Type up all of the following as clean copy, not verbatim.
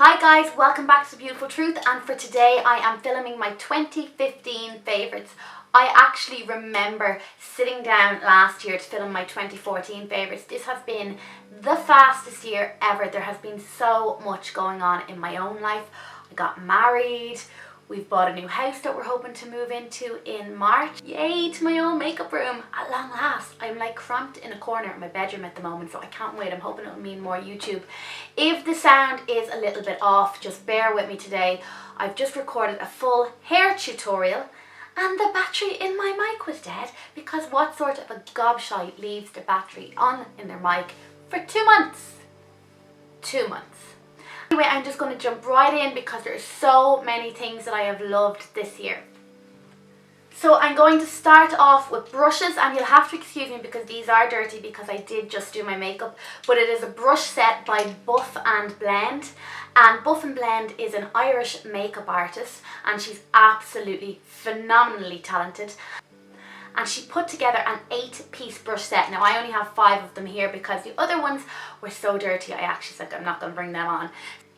Hi guys, welcome back to Beautiful Truth, and for today I am filming my 2015 favourites. I actually remember sitting down last year to film my 2014 favourites. This has been the fastest year ever. There has been so much going on in my own life. I got married, we've bought a new house that we're hoping to move into in March. Yay to my own makeup room at long last. I'm like cramped in a corner in my bedroom at the moment, so I can't wait. I'm hoping it'll mean more YouTube. If the sound is a little bit off, just bear with me today. I've just recorded a full hair tutorial and the battery in my mic was dead, because what sort of a gobshite leaves the battery on in their mic for 2 months? 2 months. Anyway, I'm just going to jump right in because there's so many things that I have loved this year. So I'm going to start off with brushes, and you'll have to excuse me because these are dirty because I did just do my makeup, but it is a brush set by Buff and Blend, and Buff and Blend is an Irish makeup artist and she's absolutely phenomenally talented. And she put together an 8-piece brush set. Now I only have 5 of them here because the other ones were so dirty I actually said I'm not going to bring them on.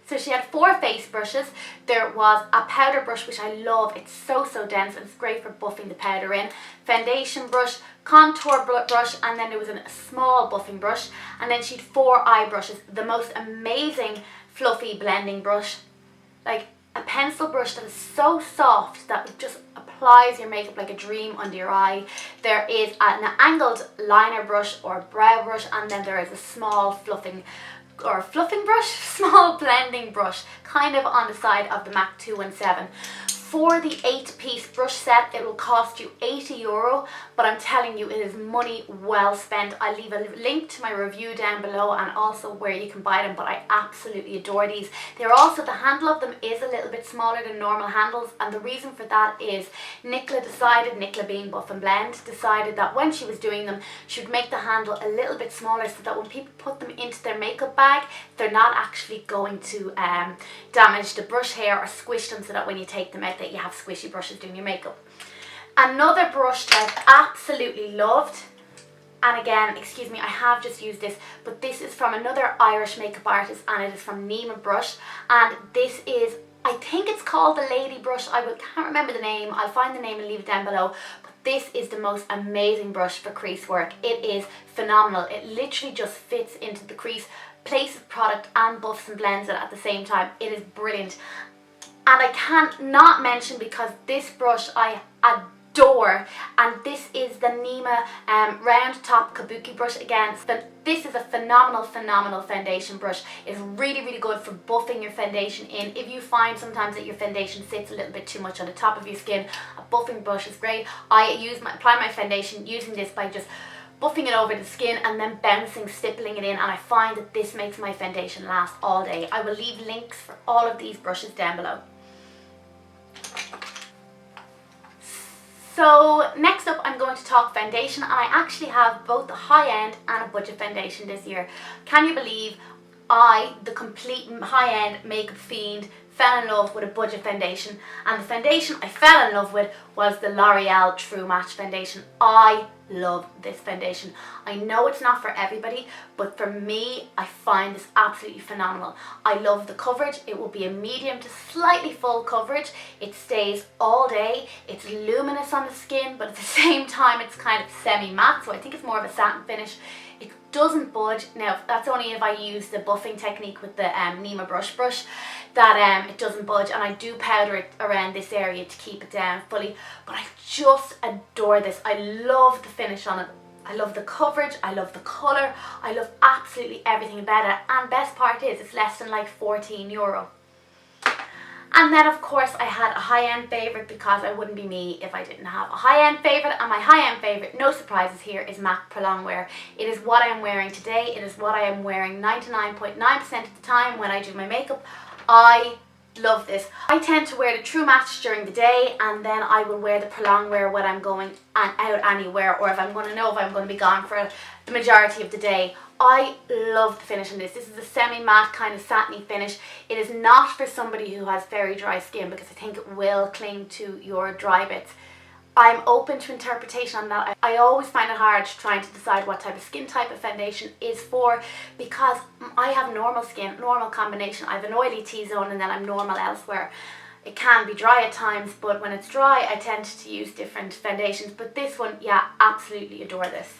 So she had 4 face brushes. There was a powder brush, which I love. It's so dense and it's great for buffing the powder in. Foundation brush, contour brush, and then there was a small buffing brush. And then she had 4 eye brushes. The most amazing fluffy blending brush. Like a pencil brush that is so soft that it just applies your makeup like a dream under your eye. There is an angled liner brush or brow brush, and then there is a small fluffing brush, small blending brush, kind of on the side of the MAC 217. For the 8-piece brush set, it will cost you €80, but I'm telling you, it is money well spent. I'll leave a link to my review down below and also where you can buy them, but I absolutely adore these. They're also, the handle of them is a little bit smaller than normal handles, and the reason for that is Nicola being Buff and Blend, decided that when she was doing them, she would make the handle a little bit smaller so that when people put them into their makeup bag, they're not actually going to damage the brush hair or squish them, so that when you take them out that you have squishy brushes doing your makeup. Another brush that I absolutely loved, and again, excuse me, I have just used this, but this is from another Irish makeup artist and it is from Nima Brush, and this is, I think it's called the Lady Brush. Can't remember the name. I'll find the name and leave it down below. But this is the most amazing brush for crease work. It is phenomenal. It literally just fits into the crease, places product and buffs and blends it at the same time. It is brilliant. And I can't not mention, because this brush I adore, and this is the Nima round top kabuki brush again. This is a phenomenal foundation brush. It's really good for buffing your foundation in. If you find sometimes that your foundation sits a little bit too much on the top of your skin, a buffing brush is great. I apply my foundation using this by just buffing it over the skin and then stippling it in, and I find that this makes my foundation last all day. I will leave links for all of these brushes down below. So next up I'm going to talk foundation, and I actually have both a high-end and a budget foundation this year. Can you believe I, the complete high-end makeup fiend, fell in love with a budget foundation, and the foundation I fell in love with was the L'Oreal True Match foundation. I love this foundation. I know it's not for everybody, but for me, I find this absolutely phenomenal. I love the coverage. It will be a medium to slightly full coverage. It stays all day. It's luminous on the skin, but at the same time it's kind of semi-matte, so I think it's more of a satin finish. It doesn't budge. Now that's only if I use the buffing technique with the Nima brush that it doesn't budge, and I do powder it around this area to keep it down fully, but I just adore this. I love the finish on it. I love the coverage, I love the colour, I love absolutely everything about it, and best part is it's less than like €14. And then of course I had a high-end favourite, because I wouldn't be me if I didn't have a high-end favourite, and my high-end favourite, no surprises here, is MAC Prolong Wear. It is what I am wearing today. It is what I am wearing 99.9% of the time when I do my makeup. I love this. I tend to wear the True Match during the day, and then I will wear the Prolong Wear when I'm going out anywhere, or if I'm going to know if I'm going to be gone for the majority of the day. I love the finish on this. This is a semi-matte kind of satiny finish. It is not for somebody who has very dry skin, because I think it will cling to your dry bits. I'm open to interpretation on that. I always find it hard trying to decide what type of skin type a foundation is for, because I have normal skin, normal combination. I have an oily T-zone and then I'm normal elsewhere. It can be dry at times, but when it's dry I tend to use different foundations. But this one, yeah, absolutely adore this.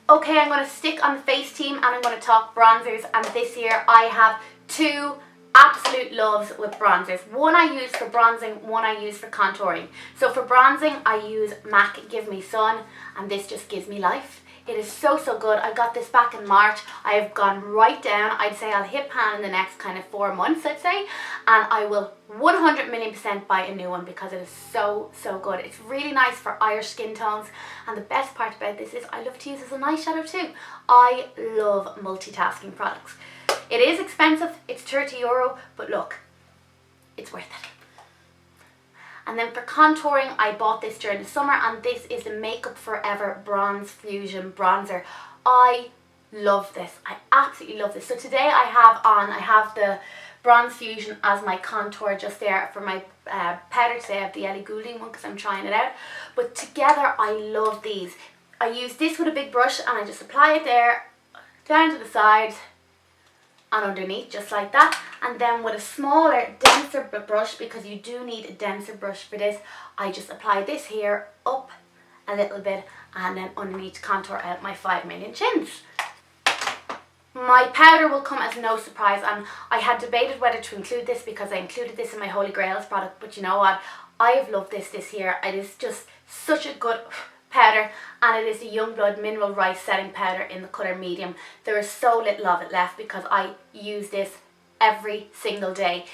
Okay, I'm going to stick on the face team and I'm going to talk bronzers, and this year I have two absolute loves with bronzers. One I use for bronzing, one I use for contouring. So for bronzing I use MAC Give Me Sun, and this just gives me life. It is so good. I got this back in March. I have gone right down. I'd say I'll hit pan in the next kind of 4 months, I'd say, and I will 100,000,000% buy a new one because it is so good. It's really nice for Irish skin tones, and the best part about this is I love to use it as an eyeshadow too. I love multitasking products. It is expensive, it's €30, but look, it's worth it. And then for contouring, I bought this during the summer, and this is the Makeup Forever Bronze Fusion Bronzer. I love this. I absolutely love this. So today I have the Bronze Fusion as my contour just there. For my powder today I have the Ellie Goulding one because I'm trying it out. But together I love these. I use this with a big brush and I just apply it there, down to the sides and underneath, just like that. And then with a smaller, denser brush, because you do need a denser brush for this, I just apply this here, up a little bit, and then underneath contour out my 5 million chins. My powder will come as no surprise, and I had debated whether to include this because I included this in my Holy Grails product, but you know what, I have loved this year. It is just such a good powder, and it is the Youngblood Mineral Rice Setting Powder in the colour medium. There is so little of it left because I use this every single day.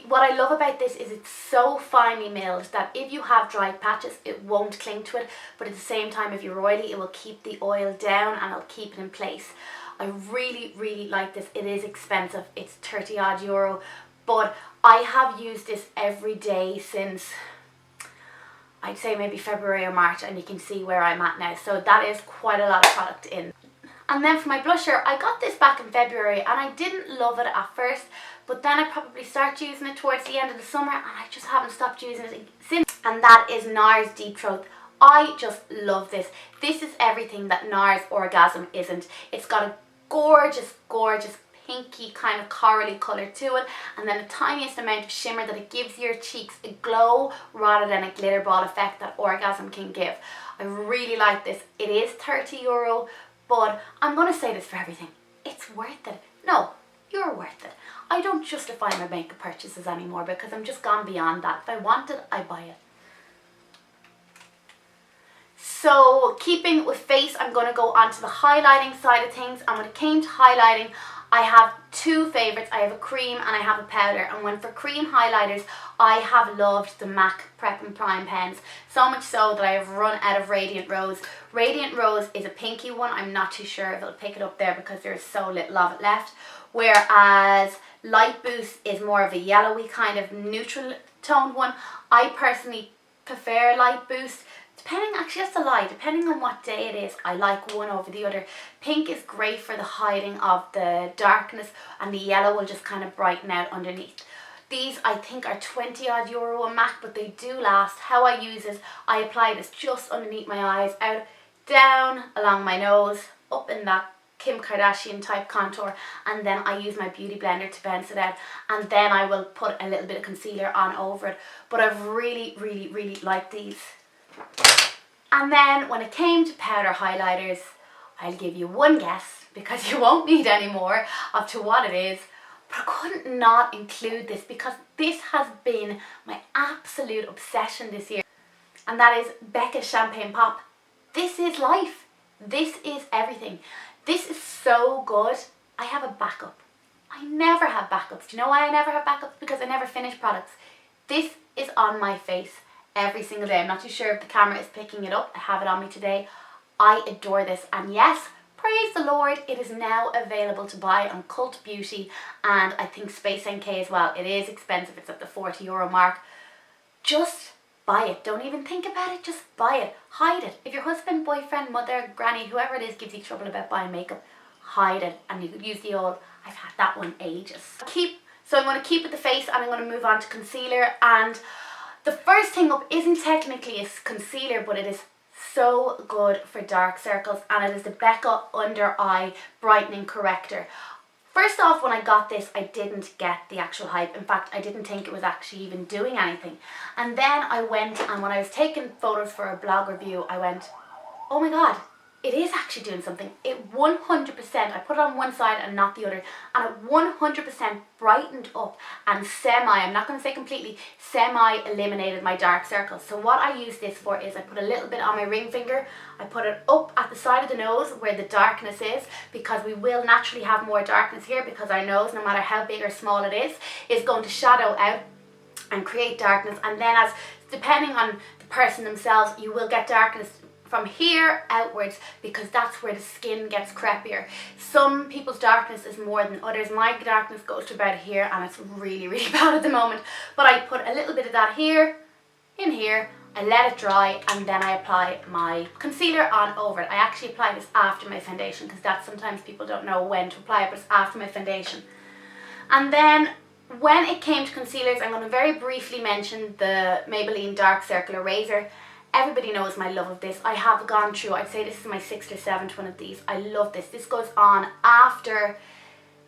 What I love about this is it's so finely milled that if you have dry patches it won't cling to it, but at the same time if you're oily it will keep the oil down and it'll keep it in place. I really like this. It is expensive, it's 30 odd euro, but I have used this every day since I'd say maybe February or March, and you can see where I'm at now. So that is quite a lot of product in. And then for my blusher, I got this back in February and I didn't love it at first, but then I probably started using it towards the end of the summer and I just haven't stopped using it since. And that is NARS Deep Throat. I just love this. This is everything that NARS Orgasm isn't. It's got a gorgeous pinky kind of corally colour to it, and then the tiniest amount of shimmer that it gives your cheeks a glow rather than a glitter ball effect that Orgasm can give. I really like this. It is €30, but I'm going to say this for everything. It's worth it. No, you're worth it. I don't justify my makeup purchases anymore because I'm just gone beyond that. If I want it, I buy it. So keeping with face, I'm going to go on to the highlighting side of things, and when it came to highlighting, I have two favourites. I have a cream and I have a powder, and when for cream highlighters I have loved the MAC Prep and Prime pens, so much so that I have run out of Radiant Rose. Radiant Rose is a pinky one. I'm not too sure if it'll pick it up there because there's so little of it left, whereas Light Boost is more of a yellowy kind of neutral toned one. I personally prefer Light Boost. Actually that's a lie, depending on what day it is, I like one over the other. Pink is great for the hiding of the darkness, and the yellow will just kind of brighten out underneath. These I think are 20 odd euro a MAC, but they do last. How I use is I apply this just underneath my eyes, out, down along my nose, up in that Kim Kardashian type contour, and then I use my beauty blender to bounce it out, and then I will put a little bit of concealer on over it. But I've really liked these. And then when it came to powder highlighters, I'll give you one guess because you won't need any more of to what it is, but I couldn't not include this because this has been my absolute obsession this year, and that is Becca's Champagne Pop. This is life. This is everything. This is so good. I have a backup. I never have backups. Do you know why I never have backups? Because I never finish products. This is on my face every single day. I'm not too sure if the camera is picking it up. I have it on me today. I adore this, and yes, praise the Lord, it is now available to buy on Cult Beauty and I think Space NK as well. It is expensive, it's at the €40 mark. Just buy it. Don't even think about it, just buy it. Hide it. If your husband, boyfriend, mother, granny, whoever it is gives you trouble about buying makeup, hide it, and you could use the old, I've had that one ages. So I'm going to keep with the face and I'm going to move on to concealer, and The first thing up isn't technically a concealer, but it is so good for dark circles, and it is the Becca Under Eye Brightening Corrector. First off, when I got this, I didn't get the actual hype. In fact, I didn't think it was actually even doing anything. And then I went, and when I was taking photos for a blog review, I went, oh my god, it is actually doing something. It 100%, I put it on one side and not the other, and it 100% brightened up and I'm not going to say completely, eliminated my dark circles. So what I use this for is I put a little bit on my ring finger, I put it up at the side of the nose where the darkness is, because we will naturally have more darkness here, because our nose, no matter how big or small it is going to shadow out and create darkness. And then, as depending on the person themselves, you will get darkness from here outwards, because that's where the skin gets creppier. Some people's darkness is more than others. My darkness goes to about here, and it's really, really bad at the moment. But I put a little bit of that here, in here, I let it dry, and then I apply my concealer on over it. I actually apply this after my foundation, because that sometimes people don't know when to apply it, but it's after my foundation. And then when it came to concealers, I'm going to very briefly mention the Maybelline Dark Circle Eraser. Everybody knows my love of this. I have gone through, I'd say this is my 6th or 7th one of these. I love this. This goes on after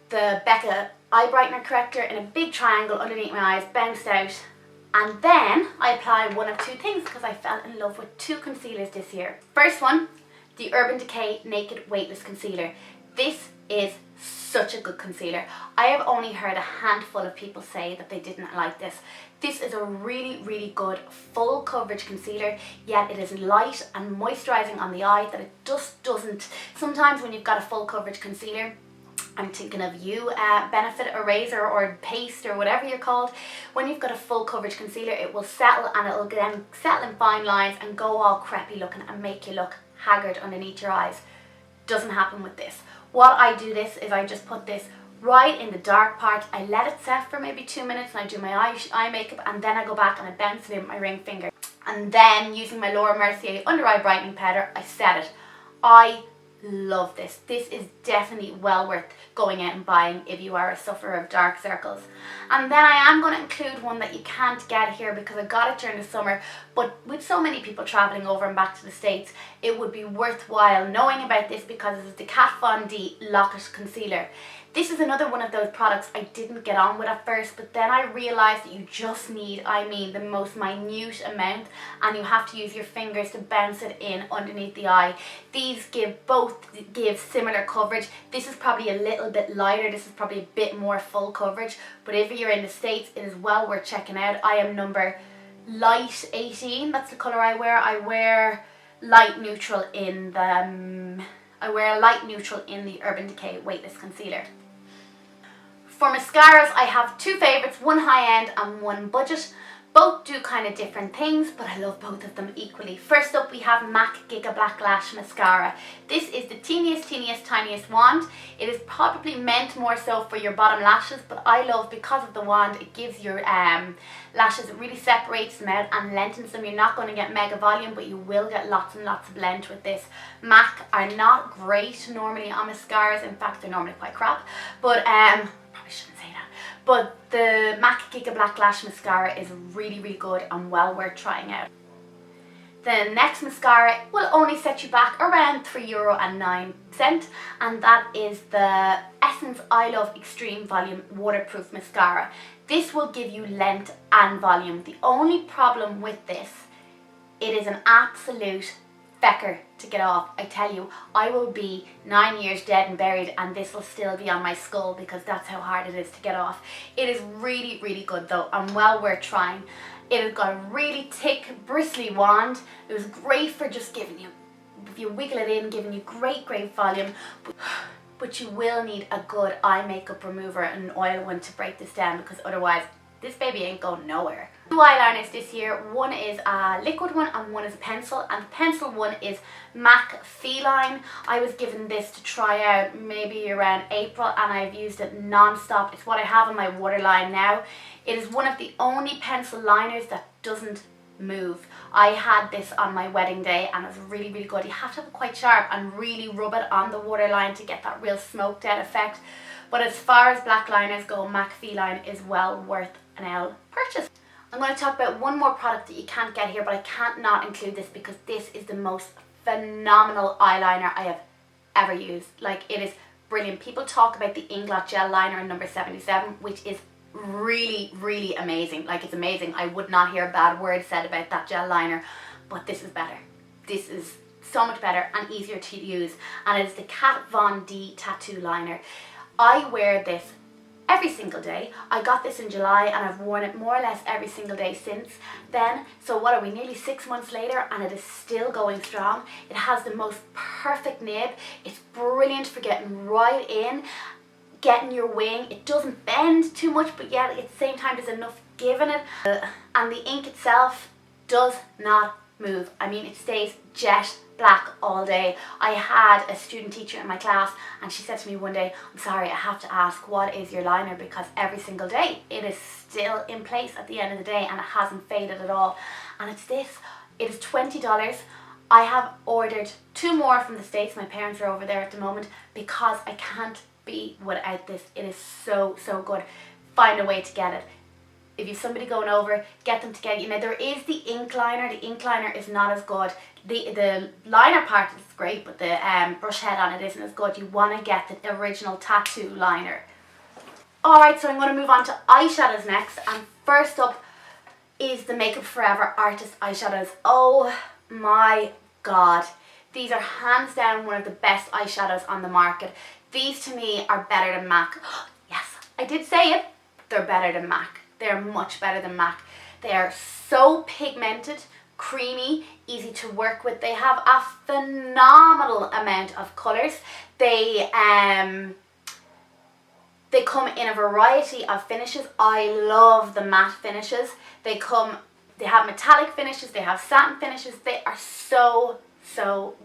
the Becca Eye Brightener Corrector in a big triangle underneath my eyes, bounced out. And then I apply one of two things, because I fell in love with two concealers this year. First one, the Urban Decay Naked Weightless Concealer. This is such a good concealer. I have only heard a handful of people say that they didn't like this. This is a really, really good full coverage concealer, yet it is light and moisturising on the eye, that it just doesn't. Sometimes when you've got a full coverage concealer, I'm thinking of you, Benefit Eraser or Paste or whatever you're called. When you've got a full coverage concealer, it will settle, and it'll then settle in fine lines and go all creppy looking and make you look haggard underneath your eyes. Doesn't happen with this. What I do this is I just put this right in the dark part. I let it set for maybe 2 minutes, and I do my eye makeup, and then I go back and I bounce it in with my ring finger. And then using my Laura Mercier Under Eye Brightening Powder, I set it. I love this. This is definitely well worth going out and buying if you are a sufferer of dark circles. And then I am going to include one that you can't get here, because I got it during the summer, but with so many people travelling over and back to the States, it would be worthwhile knowing about this, because it's the Kat Von D Lock-It Concealer. This is another one of those products I didn't get on with at first, but then I realised that you just need, I mean, the most minute amount, and you have to use your fingers to bounce it in underneath the eye. These give similar coverage. This is probably a little bit lighter. This is probably a bit more full coverage, but if you're in the States, it is well worth checking out. I am number light 18. That's the colour I wear. I wear light neutral in the Urban Decay Weightless Concealer. For mascaras, I have two favourites, one high-end and one budget. Both do kind of different things, but I love both of them equally. First up, we have MAC Giga Black Lash Mascara. This is the teeniest, tiniest wand. It is probably meant more so for your bottom lashes, but I love, because of the wand, it gives your lashes, it really separates them out and lengthens them. You're not going to get mega volume, but you will get lots and lots of blend with this. MAC are not great normally on mascaras. In fact, they're normally quite crap, but probably shouldn't say that. But the MAC Giga Black Lash Mascara is really, really good and well worth trying out. The next mascara will only set you back around €3.09, and that is the Essence I Love Extreme Volume Waterproof Mascara. This will give you length and volume. The only problem with this, it is an absolute fecker to get off. I tell you, I will be 9 years dead and buried, and this will still be on my skull, because that's how hard it is to get off. It is really, really good though, and well worth trying. It has got a really thick, bristly wand. It was great for just giving you, if you wiggle it in, giving you great volume. But you will need a good eye makeup remover and an oil one to break this down, because otherwise this baby ain't going nowhere. Two eyeliners this year. One is a liquid one and one is a pencil, and the pencil one is MAC Feline. I was given this to try out maybe around April, and I've used it non-stop. It's what I have on my waterline now. It is one of the only pencil liners that doesn't move. I had this on my wedding day, and it's really, really good. You have to have it quite sharp and really rub it on the waterline to get that real smoked out effect. But as far as black liners go, MAC Feline is well worth an L purchase. I'm going to talk about one more product that you can't get here, but I can't not include this because this is the most phenomenal eyeliner I have ever used. Like, it is brilliant. People talk about the Inglot gel liner in number 77, which is really, really amazing. Like, it's amazing. I would not hear a bad word said about that gel liner, but this is better. This is so much better and easier to use, and it is the Kat Von D tattoo liner. I wear this every single day. I got this in July and I've worn it more or less every single day since then. So what are we, nearly 6 months later, and it is still going strong. It has the most perfect nib. It's brilliant for getting right in, getting your wing. It doesn't bend too much, but yet at the same time there's enough give in it. And the ink itself does not move. I mean, it stays jet black all day. I had a student teacher in my class and she said to me one day, I'm sorry, I have to ask, what is your liner? Because every single day it is still in place at the end of the day and it hasn't faded at all. And it's this. It is $20. I have ordered 2 more from the States. My parents are over there at the moment because I can't be without this. It is so, so good. Find a way to get it. If you've somebody going over, get them to get it. You know, there is the ink liner. The ink liner is not as good. The liner part is great, but the brush head on it isn't as good. You want to get the original tattoo liner. Alright, so I'm going to move on to eyeshadows next. And first up is the Makeup Forever Artist eyeshadows. Oh my god. These are hands down one of the best eyeshadows on the market. These to me are better than MAC. Yes, I did say it. They're better than MAC. They're much better than MAC. They are so pigmented, creamy, easy to work with. They have a phenomenal amount of colours. They come in a variety of finishes. I love the matte finishes. They have metallic finishes, they have satin finishes. They are so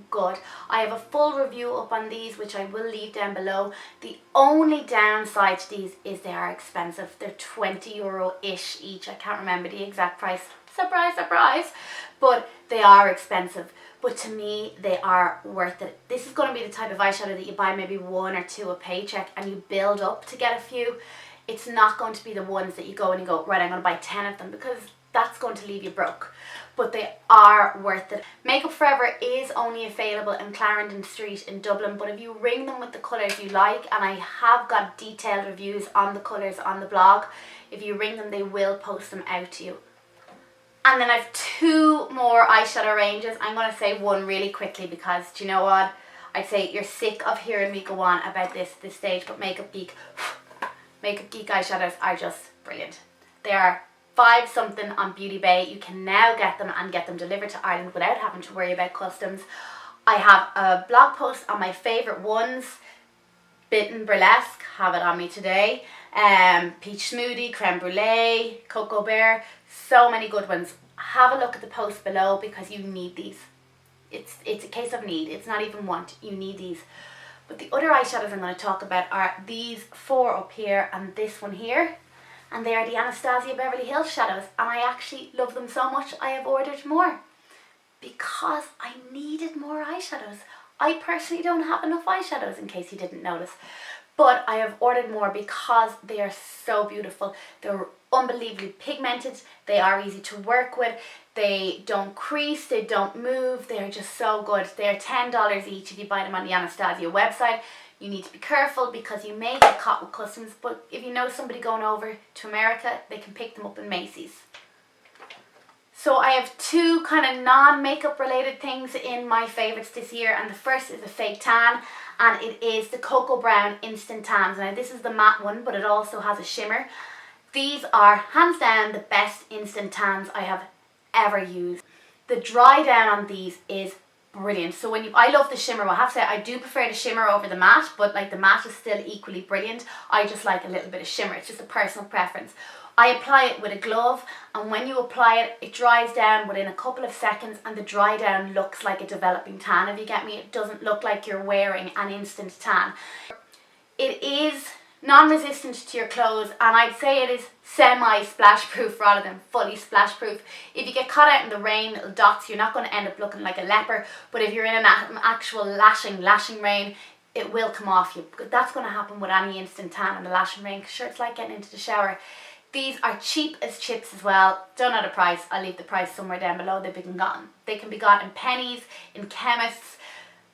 good. I have a full review up on these, which I will leave down below. The only downside to these is they are expensive. They're €20-ish each. I can't remember the exact price. Surprise, surprise. But they are expensive. But to me, they are worth it. This is going to be the type of eyeshadow that you buy maybe 1 or 2 a paycheck and you build up to get a few. It's not going to be the ones that you go and you go, right, I'm going to buy 10 of them, because that's going to leave you broke. But they are worth it. Makeup Forever is only available in Clarendon Street in Dublin, but if you ring them with the colours you like, and I have got detailed reviews on the colours on the blog, if you ring them they will post them out to you. And then I have 2 more eyeshadow ranges. I'm going to say one really quickly because, do you know what? I'd say you're sick of hearing me go on about this stage, but Makeup Geek eyeshadows are just brilliant. They are $5 something on Beauty Bay. You can now get them and get them delivered to Ireland without having to worry about customs. I have a blog post on my favourite ones. Bitten Burlesque, have it on me today. Peach Smoothie, Creme Brulee, Cocoa Bear. So many good ones. Have a look at the post below because you need these. It's a case of need. It's not even want. You need these. But the other eyeshadows I'm going to talk about are these 4 up here and this one here. And they are the Anastasia Beverly Hills shadows, and I actually love them so much I have ordered more because I needed more eyeshadows. I personally don't have enough eyeshadows, in case you didn't notice, but I have ordered more because they are so beautiful. They're unbelievably pigmented, they are easy to work with, they don't crease, they don't move, they are just so good. They are $10 each if you buy them on the Anastasia website. You need to be careful because you may get caught with customs, but if you know somebody going over to America, they can pick them up in Macy's. So I have 2 kind of non-makeup related things in my favourites this year, and the first is a fake tan, and it is the Cocoa Brown Instant Tans. Now this is the matte one, but it also has a shimmer. These are hands down the best instant tans I have ever used. The dry down on these is brilliant. So I love the shimmer. I have to say I do prefer the shimmer over the matte, but like the matte is still equally brilliant. I just like a little bit of shimmer. It's just a personal preference. I apply it with a glove, and when you apply it, it dries down within a couple of seconds, and the dry down looks like a developing tan. If you get me, it doesn't look like you're wearing an instant tan. It is non-resistant to your clothes, and I'd say it is semi-splash proof rather than fully splash proof. If you get caught out in the rain, little dots, you're not going to end up looking like a leper, but if you're in an actual lashing rain, it will come off you. That's going to happen with any instant tan in the lashing rain, because sure, it's like getting into the shower. These are cheap as chips as well. Don't know the price. I'll leave the price somewhere down below. They can be got in pennies, in chemists.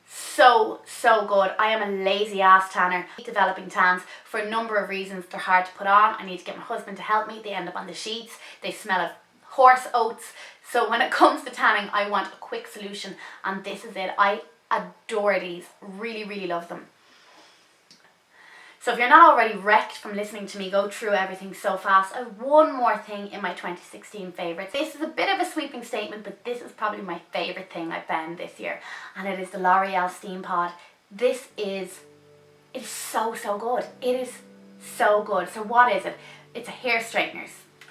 So good. I am a lazy ass tanner. Developing tans for a number of reasons. They're hard to put on. I need to get my husband to help me. They end up on the sheets. They smell of horse oats. So when it comes to tanning, I want a quick solution, and this is it. I adore these. Really love them. So if you're not already wrecked from listening to me go through everything so fast, I have one more thing in my 2016 favourites. This is a bit of a sweeping statement, but this is probably my favourite thing I found this year, and it is the L'Oreal Steam Pod. It is so good. It is so good. So what is it? It's a hair straightener,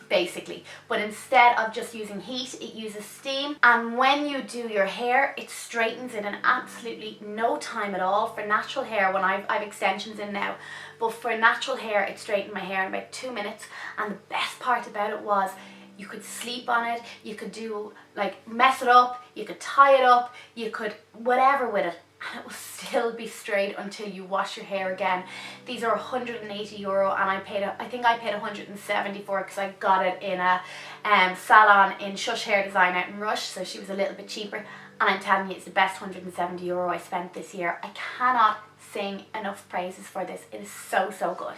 basically, but instead of just using heat, it uses steam, and when you do your hair, it straightens it in absolutely no time at all. For natural hair, when I've extensions in now, but for natural hair, it straightened my hair in about 2 minutes. And the best part about it was you could sleep on it, you could do like mess it up, you could tie it up, you could whatever with it, and it will still be straight until you wash your hair again. These are €180, and I think I paid 170 for it because I got it in a salon in Shush Hair Design out in Rush, so she was a little bit cheaper, and I'm telling you, it's the best €170 I spent this year. I cannot sing enough praises for this. It is so good.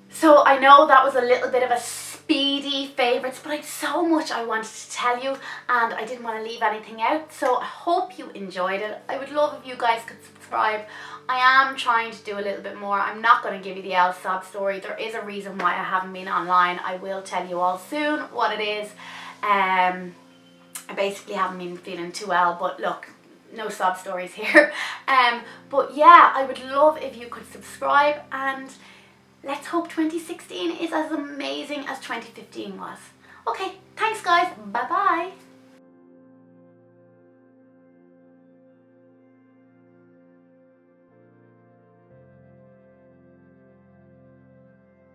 So I know that was a little bit of a speedy favourites, but I had so much I wanted to tell you, and I didn't want to leave anything out, so I hope you enjoyed it. I would love if you guys could subscribe. I am trying to do a little bit more. I'm not going to give you the Elle sob story. There is a reason why I haven't been online. I will tell you all soon what it is. I basically haven't been feeling too well, but look, no sob stories here. But yeah, I would love if you could subscribe, and let's hope 2016 is as amazing as 2015 was. Okay, thanks guys. Bye bye.